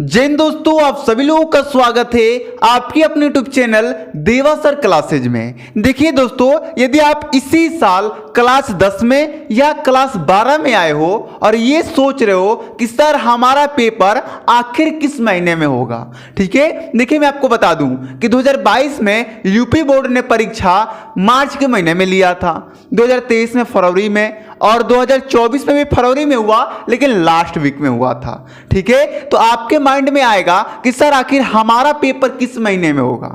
जय हिंद दोस्तों, आप सभी लोगों का स्वागत है आपकी अपने यूट्यूब चैनल देवा सर क्लासेज में। देखिए दोस्तों, यदि आप इसी साल क्लास 10 में या क्लास 12 में आए हो और ये सोच रहे हो कि सर हमारा पेपर आखिर किस महीने में होगा, ठीक है। देखिए मैं आपको बता दूं कि 2022 में यूपी बोर्ड ने परीक्षा मार्च के महीने में लिया था, 2023 में फरवरी में और 2024 में भी फरवरी में हुआ, लेकिन लास्ट वीक में हुआ था, ठीक है। तो आपके माइंड में आएगा कि सर आखिर हमारा पेपर किस महीने में होगा,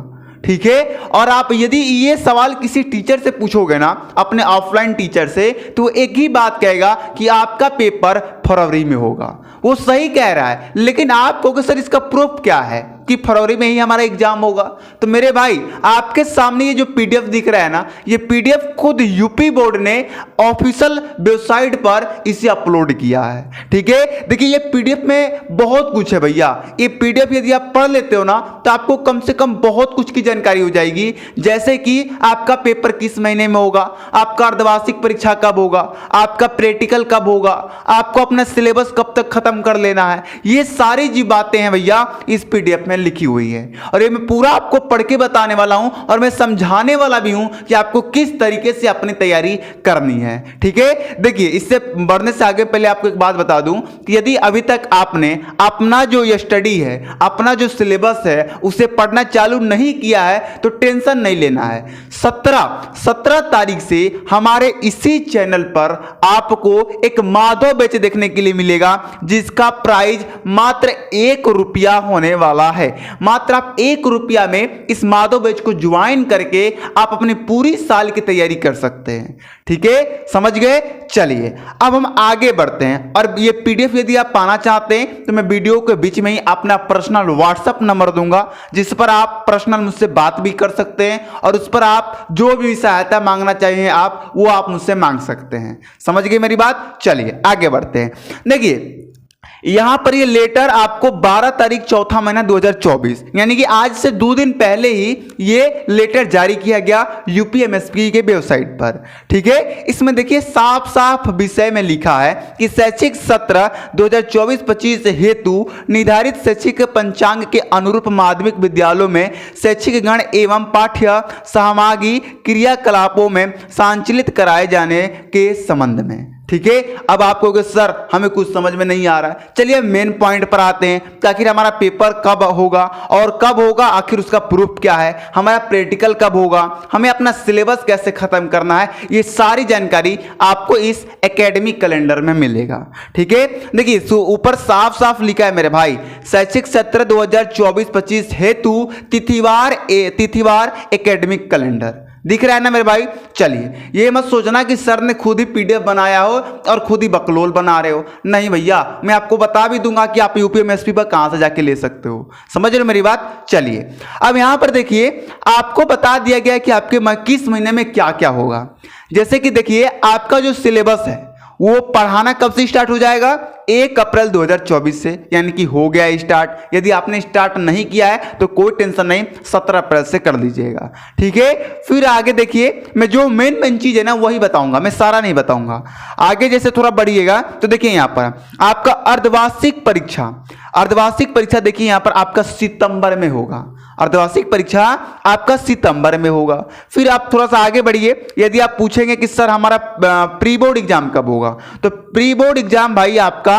ठीक है। और आप यदि ये सवाल किसी टीचर से पूछोगे ना, अपने ऑफलाइन टीचर से, तो एक ही बात कहेगा कि आपका पेपर फरवरी में होगा। वो सही कह रहा है, लेकिन आप कहोगे सर इसका प्रूफ क्या है कि फरवरी में ही हमारा एग्जाम होगा। तो मेरे भाई, आपके सामने ये जो पीडीएफ दिख रहा है ना, ये पीडीएफ खुद यूपी बोर्ड ने ऑफिशियल वेबसाइट पर इसे अपलोड किया है, ठीक है। देखिए ये पीडीएफ में बहुत कुछ है भैया। ये पीडीएफ यदि आप पढ़ लेते हो ना, तो आपको कम से कम बहुत कुछ की जानकारी हो जाएगी, जैसे कि आपका पेपर किस महीने में होगा, आपका अर्धवार्षिक परीक्षा कब होगा, आपका प्रैक्टिकल कब होगा, आपको अपना सिलेबस कब तक खत्म कर लेना है। ये सारी जी बातें हैं भैया इस पीडीएफ में लिखी हुई है, और ये मैं पूरा आपको पढ़ के बताने वाला हूं और मैं समझाने वाला भी हूं कि आपको किस तरीके से अपनी तैयारी करनी है, ठीक है। देखिए इससे बढ़ने से आगे पहले आपको एक बात बता दूं कि यदि अभी तक आपने अपना जो ये स्टडी है, अपना जो सिलेबस है, उसे पढ़ना चालू नहीं किया है, तो टेंशन नहीं लेना है। 17 तारीख से हमारे इसी चैनल पर आपको एक माधव बैच देखने के लिए मिलेगा, जिसका प्राइस मात्र 1 रुपया होने वाला है। मात्र आप 1 रुपया में इस माधव बैच को ज्वाइन करके आप अपनी पूरी साल की तैयारी कर सकते हैं, ठीक है। समझ गए? चलिए अब हम आगे बढ़ते हैं। और ये पीडीएफ यदि आप पाना चाहते हैं तो मैं वीडियो के बीच में ही अपना पर्सनल व्हाट्सएप नंबर दूंगा, जिस पर आप पर्सनल मुझसे बात भी कर सकते हैं, और उस पर आप जो भी सहायता मांगना चाहिए वो आप मुझसे मांग सकते हैं। समझ गए मेरी बात? चलिए आगे बढ़ते हैं। देखिए यहां पर ये लेटर आपको 12 तारीख चौथा महीना 2024, यानी कि आज से 2 दिन पहले ही ये लेटर जारी किया गया यूपीएमएसपी के वेबसाइट पर, ठीक है। इसमें देखिए साफ साफ विषय में लिखा है कि शैक्षिक सत्र 2024-25 हेतु निर्धारित शैक्षिक पंचांग के अनुरूप माध्यमिक विद्यालयों में शैक्षिक गण एवं पाठ्य सामग्री क्रियाकलापों में संचालित कराए जाने के संबंध में, ठीक है। अब आप कहोगे सर हमें कुछ समझ में नहीं आ रहा है। चलिए मेन पॉइंट पर आते हैं कि आखिर हमारा पेपर कब होगा और कब होगा, आखिर उसका प्रूफ क्या है, हमारा प्रैक्टिकल कब होगा, हमें अपना सिलेबस कैसे खत्म करना है, ये सारी जानकारी आपको इस एकेडमिक कैलेंडर में मिलेगा, ठीक है। देखिए ऊपर साफ साफ लिखा है मेरे भाई, शैक्षिक सत्र 2024-25 हेतु तिथिवार एकेडमिक कैलेंडर दिख रहा है ना मेरे भाई। चलिए ये मत सोचना कि सर ने खुद ही पीडीएफ बनाया हो और खुद ही बकलोल बना रहे हो, नहीं भैया, मैं आपको बता भी दूंगा कि आप यूपीएमएसपी पर कहां से जाके ले सकते हो। समझ रहे हो मेरी बात? चलिए अब यहां पर देखिए आपको बता दिया गया कि आपके किस महीने में क्या क्या होगा। जैसे कि देखिए आपका जो सिलेबस है वो पढ़ाना कब से स्टार्ट हो जाएगा? 1 अप्रैल 2024 से, यानी कि हो गया स्टार्ट। यदि आपने स्टार्ट नहीं किया है तो कोई टेंशन नहीं, 17 अप्रैल से कर लीजिएगा, ठीक है। फिर आगे देखिए मैं जो मेन चीज है ना वही बताऊंगा, मैं सारा नहीं बताऊंगा। आगे जैसे थोड़ा बढ़िएगा तो देखिए यहाँ पर आपका अर्धवार्षिक परीक्षा देखिए यहाँ पर आपका सितंबर में होगा। अर्धवार्षिक परीक्षा आपका सितंबर में होगा। फिर आप थोड़ा सा आगे बढ़िए, यदि आप पूछेंगे कि सर हमारा प्री बोर्ड एग्जाम कब होगा, तो प्री बोर्ड एग्जाम भाई आपका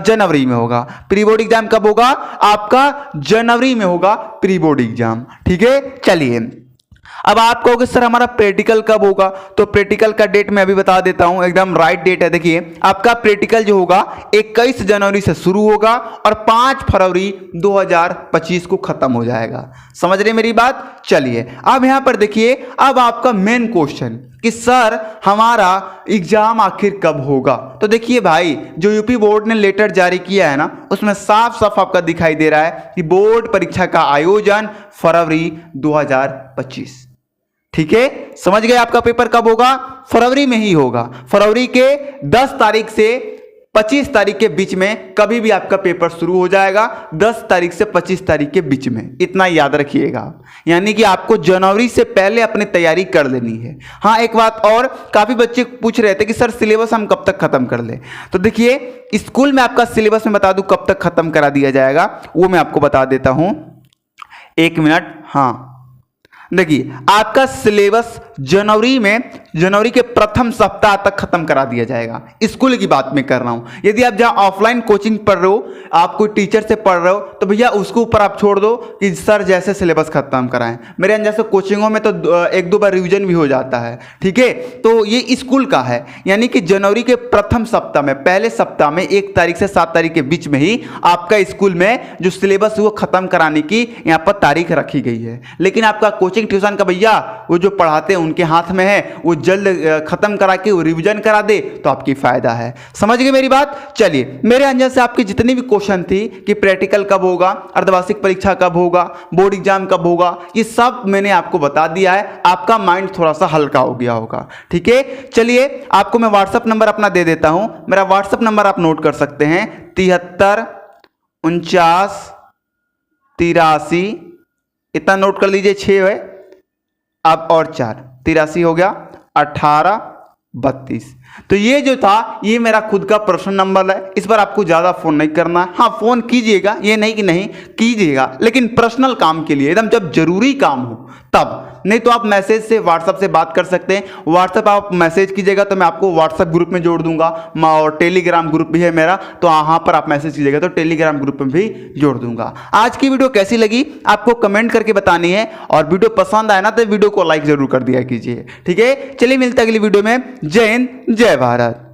जनवरी में होगा। प्री बोर्ड एग्जाम कब होगा? आपका जनवरी में होगा प्री बोर्ड एग्जाम, ठीक है। चलिए अब आप कहोगे सर हमारा प्रैक्टिकल कब होगा, तो प्रैक्टिकल का डेट मैं अभी बता देता हूं, एकदम राइट डेट है। देखिए आपका प्रैक्टिकल जो होगा 21 जनवरी से शुरू होगा और 5 फरवरी 2025 को खत्म हो जाएगा। समझ रहे मेरी बात? चलिए अब यहां पर देखिए, अब आपका मेन क्वेश्चन कि सर हमारा एग्जाम आखिर कब होगा। तो देखिए भाई जो यूपी बोर्ड ने लेटर जारी किया है ना, उसमें साफ साफ आपका दिखाई दे रहा है कि बोर्ड परीक्षा का आयोजन फरवरी 2025, ठीक है। समझ गए? आपका पेपर कब होगा? फरवरी में ही होगा। फरवरी के 10 तारीख से 25 तारीख के बीच में कभी भी आपका पेपर शुरू हो जाएगा, 10 तारीख से 25 तारीख के बीच में, इतना याद रखिएगा। यानी कि आपको जनवरी से पहले अपनी तैयारी कर लेनी है। हाँ, एक बात और, काफ़ी बच्चे पूछ रहे थे कि सर सिलेबस हम कब तक खत्म कर लें। तो देखिए, स्कूल में आपका सिलेबस में बता दूं कब तक खत्म करा दिया जाएगा, वो मैं आपको बता देता हूं, 1 मिनट। हाँ, देखिए, आपका सिलेबस जनवरी के प्रथम सप्ताह तक खत्म करा दिया जाएगा। स्कूल की बात मैं कर रहा हूं। यदि आप जहां ऑफलाइन कोचिंग पढ़ रहे हो, आप कोई टीचर से पढ़ रहे हो, तो भैया उसके ऊपर आप छोड़ दो कि सर जैसे सिलेबस खत्म कराएं। मेरे यहाँ जैसे कोचिंगों में तो 1-2 बार रिवीजन भी हो जाता है, ठीक है। तो ये स्कूल का है, यानी कि जनवरी के प्रथम सप्ताह में, पहले सप्ताह में 1 तारीख से 7 तारीख के बीच में ही आपका स्कूल में जो सिलेबस है वो खत्म कराने की यहाँ पर तारीख रखी गई है। लेकिन आपका कोचिंग ट्यूशन का भैया वो जो पढ़ाते हैं उनके हाथ में है, वो जल्द खत्म करा के वो रिवीजन करा दे तो आपकी फायदा है। समझ गए मेरी बात? चलिए, मेरे अंदर से आपकी जितनी भी क्वेश्चन थी कि प्रैक्टिकल कब होगा, अर्धवार्षिक परीक्षा कब होगा, बोर्ड एग्जाम कब होगा, ये सब मैंने आपको बता दिया है। आपका माइंड थोड़ा सा हल्का हो गया होगा, ठीक है। चलिए, आपको मैं व्हाट्सएप नंबर अपना दे देता हूं। मेरा व्हाट्सएप नंबर आप नोट कर सकते हैं, 73 49 83, इतना नोट कर लीजिए, 6 है अब और 4, 83 हो गया, 18 32। तो ये जो था ये मेरा खुद का पर्सनल नंबर है। इस पर आपको ज़्यादा फ़ोन नहीं करना है। हाँ, फ़ोन कीजिएगा, ये नहीं कि नहीं कीजिएगा, लेकिन पर्सनल काम के लिए, एकदम जब जरूरी काम हो तब। नहीं तो आप मैसेज से, व्हाट्सएप से बात कर सकते हैं। व्हाट्सएप आप मैसेज कीजिएगा तो मैं आपको व्हाट्सएप ग्रुप में जोड़ दूंगा, और टेलीग्राम ग्रुप भी है मेरा, तो वहाँ पर आप मैसेज कीजिएगा तो टेलीग्राम ग्रुप में भी जोड़ दूंगा। आज की वीडियो कैसी लगी आपको कमेंट करके बतानी है, और वीडियो पसंद आए ना तो वीडियो को लाइक जरूर कर दिया कीजिए, ठीक है। चलिए, मिलते हैं अगली वीडियो में। जय हिंद, जय भारत।